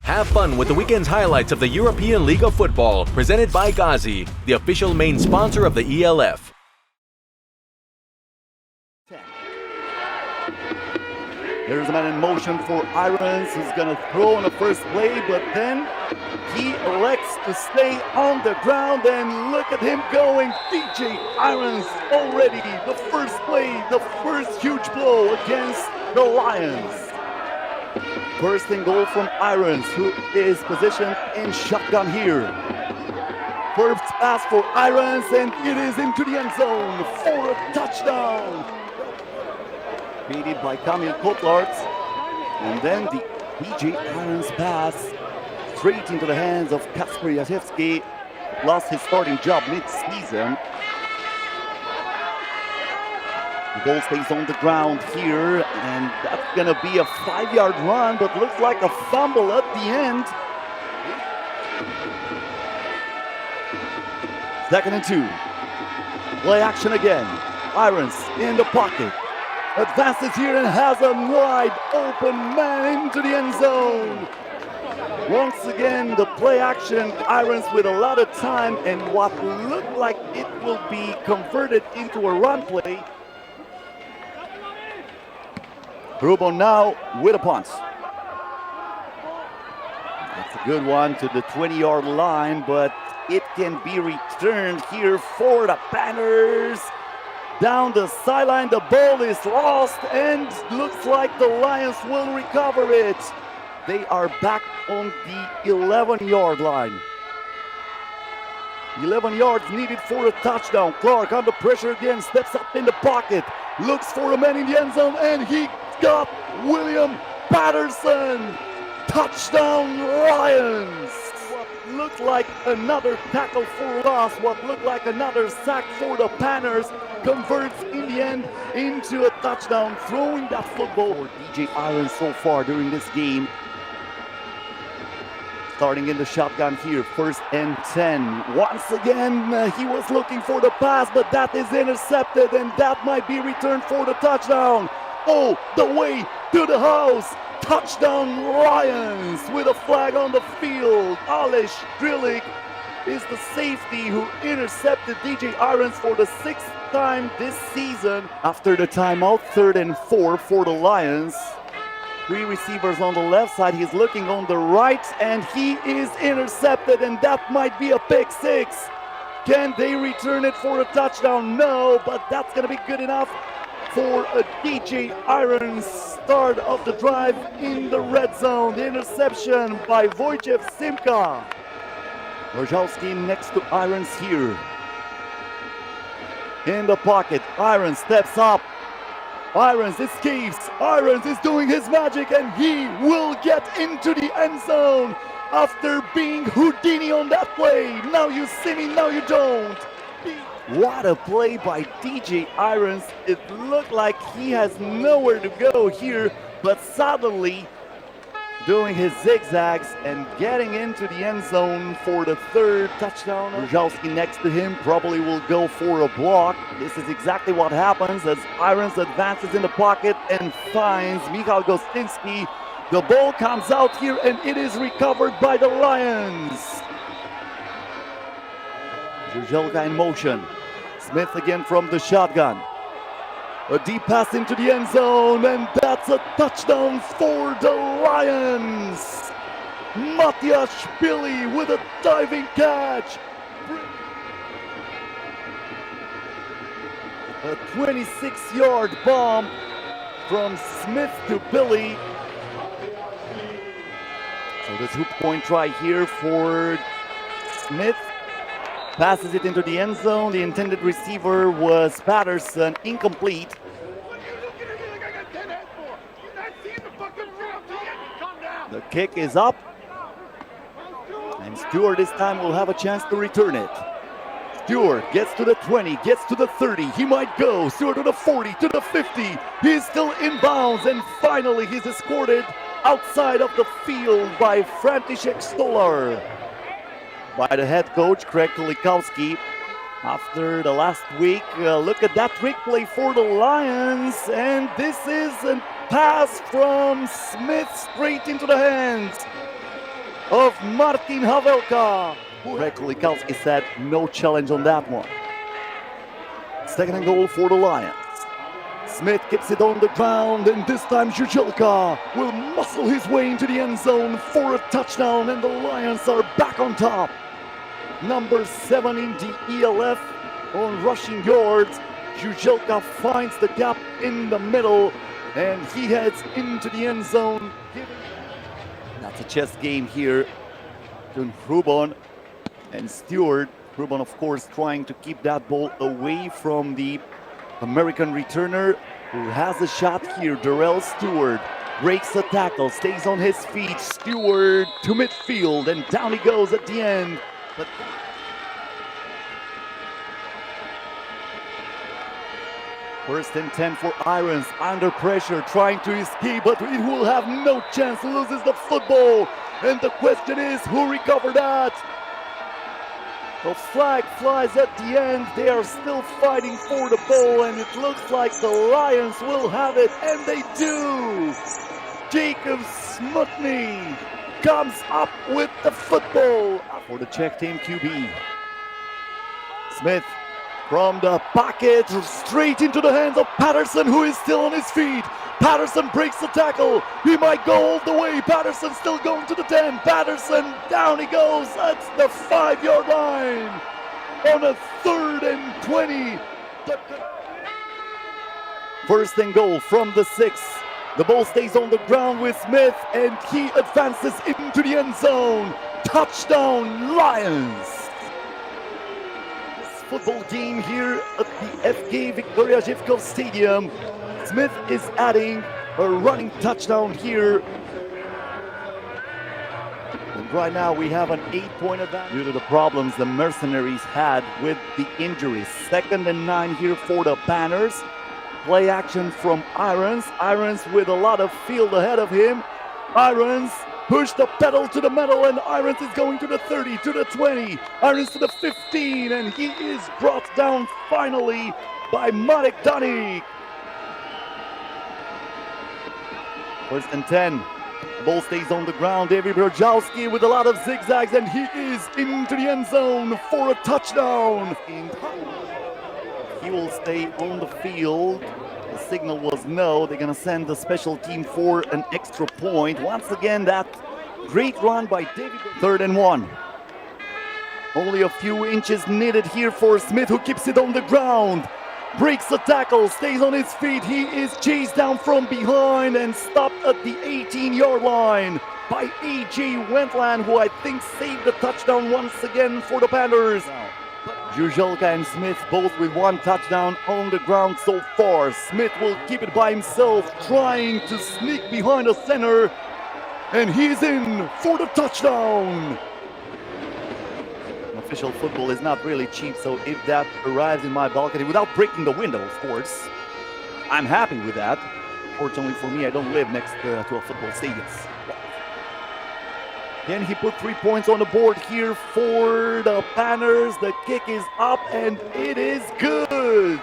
Have fun with the weekend's highlights of the European League of Football, presented by Ghazi, the official main sponsor of the ELF. There's a man in motion for Irons, who's going to throw on the first play, but then he elects to stay on the ground, and look at him going. DJ Irons already, the first play, the first huge blow against the Lions. First and goal from Irons, who is positioned in shotgun here. First pass for Irons, and it is into the end zone for a touchdown. Beaten by Kamil Kotlart, and then the DJ Irons pass straight into the hands of Kasper Jaszewski, lost his starting job mid-season. The ball stays on the ground here, and that's going to be a 5-yard run, but looks like a fumble at the end. 2nd and 2. Play action again. Irons in the pocket. Advances here and has a wide open man into the end zone. Once again, the play action, Irons with a lot of time, and what looked like it will be converted into a run play. Rubo now with a punt. That's a good one to the 20-yard line, but it can be returned here for the Panthers. Down the sideline, the ball is lost, and looks like the Lions will recover it. They are back on the 11-yard line. 11 yards needed for a touchdown. Clark under pressure again, steps up in the pocket, looks for a man in the end zone, and he got William Patterson. Touchdown Lions. What looked like another tackle for loss, what looked like another sack for the Panthers, converts in the end into a touchdown, throwing that football for DJ Irons so far during this game. Starting in the shotgun here, 1st and 10. Once again, he was looking for the pass, but that is intercepted, and that might be returned for the touchdown. Oh, the way to the house. Touchdown Lions with a flag on the field. Aleš Drilik is the safety who intercepted DJ Irons for the 6th time this season. After the timeout, 3rd and 4 for the Lions. 3 receivers on the left side. He's looking on the right, and he is intercepted, and that might be a pick 6. Can they return it for a touchdown? No, but that's going to be good enough for a DJ Irons start of the drive in the red zone. The interception by Wojciech Simka. Wojciechowski next to Irons here. In the pocket, Irons steps up. Irons escapes. Irons is doing his magic, and he will get into the end zone after being Houdini on that play. Now you see me, now you don't. What a play by DJ Irons. It looked like he has nowhere to go here, but suddenly doing his zigzags and getting into the end zone for the 3rd touchdown. Wojciechowski next to him probably will go for a block. This is exactly what happens as Irons advances in the pocket and finds Michal Gostinski. The ball comes out here, and it is recovered by the Lions. Żurzelka in motion. Smith again from the shotgun. A deep pass into the end zone, and that's a touchdown for the Lions. Matias Billy with a diving catch. A 26-yard bomb from Smith to Billy. So this hook point try here for Smith. Passes it into the end zone. The intended receiver was Patterson, incomplete. The kick is up, and Stewart this time will have a chance to return it. Stewart gets to the 20, gets to the 30. He might go. Stewart to the 40, to the 50. He's still inbounds, and finally he's escorted outside of the field by František Stolar. By the head coach, Craig Kulikowski. After the last week, look at that trick play for the Lions, and this is a pass from Smith straight into the hands of Martin Havelka. Kulikowski said no challenge on that one. Second and goal for the Lions. Smith keeps it on the ground, and this time Jujelka will muscle his way into the end zone for a touchdown, and the Lions are back on top. Number 7 in the ELF on rushing yards. Jujelka finds the gap in the middle, and he heads into the end zone. That's a chess game here between Rubon and Stewart. Rubon, of course, trying to keep that ball away from the American returner who has a shot here. Darrell Stewart breaks the tackle, stays on his feet. Stewart to midfield, and down he goes at the end. But first and 10 for Irons, under pressure, trying to escape, but it will have no chance, loses the football. And the question is, who recovered that? The flag flies at the end. They are still fighting for the ball, and it looks like the Lions will have it, and they do. Jacob Smutny comes up with the football for the Czech team QB. Smith from the pocket straight into the hands of Patterson, who is still on his feet. Patterson breaks the tackle. He might go all the way. Patterson still going to the 10. Patterson, down he goes at the 5-yard line on a 3rd and 20. First and goal from the 6. The ball stays on the ground with Smith, and he advances into the end zone. Touchdown, Lions! Football game here at the FK Victoria Zhivkov Stadium. Smith is adding a running touchdown here. And right now we have an 8-point advantage due to the problems the Mercenaries had with the injuries. 2nd and 9 here for the Panthers. Play action from Irons. Irons with a lot of field ahead of him. Irons push the pedal to the metal, and Irons is going to the 30, to the 20, Irons to the 15, and he is brought down finally by Marek Danik. First and 10. The ball stays on the ground. David Brojowski with a lot of zigzags, and he is into the end zone for a touchdown. He will stay on the field. The signal was no. They're going to send the special team for an extra point. Once again, that great run by David. 3rd and 1. Only a few inches needed here for Smith, who keeps it on the ground. Breaks the tackle, stays on his feet. He is chased down from behind and stopped at the 18-yard line by A.J. Wentland, who I think saved the touchdown once again for the Panthers. Jujelka and Smith both with 1 touchdown on the ground so far. Smith will keep it by himself, trying to sneak behind the center, and he's in for the touchdown. Official football is not really cheap, so if that arrives in my balcony without breaking the window, of course, I'm happy with that. Fortunately for me, I don't live next to a football stadium. Can he put 3 points on the board here for the Panthers? The kick is up, and it is good.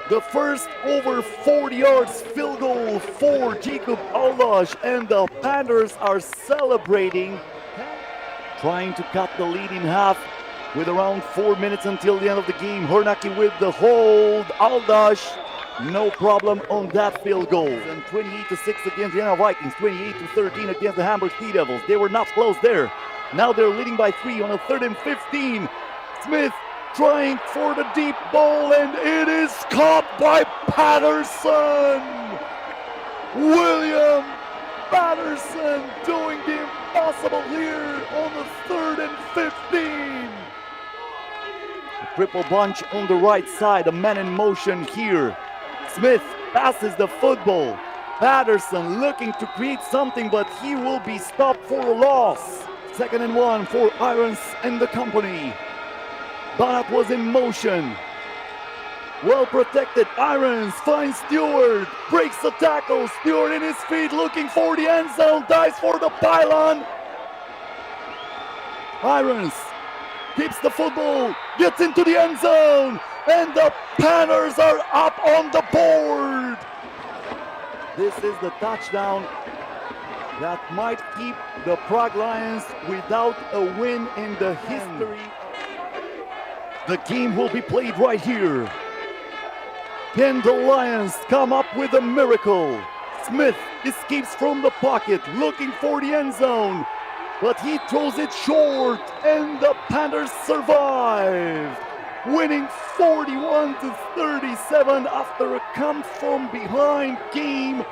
The first over 40 yards field goal for Jacob Aldash, and the Panthers are celebrating, trying to cut the lead in half with around 4 minutes until the end of the game. Hornacki with the hold. Aldash, no problem on that field goal. And 28-6 against the NL Vikings, 28-13 against the Hamburg Sea Devils. They were not close there. Now they're leading by 3 on a 3rd and 15. Smith trying for the deep ball, and it is caught by Patterson. William Patterson doing the impossible here on the 3rd and 15. A triple bunch on the right side, a man in motion here. Smith passes the football. Patterson looking to create something, but he will be stopped for a loss. 2nd and 1 for Irons and the company. Banat was in motion. Well protected. Irons finds Stewart. Breaks the tackle. Stewart in his feet looking for the end zone. Dives for the pylon. Irons keeps the football. Gets into the end zone. And the Panthers are up on the board. This is the touchdown that might keep the Prague Lions without a win in the history. The game will be played right here. Can the Lions come up with a miracle? Smith escapes from the pocket, looking for the end zone, but he throws it short, and the Panthers survive, winning 41-37 after a come from behind game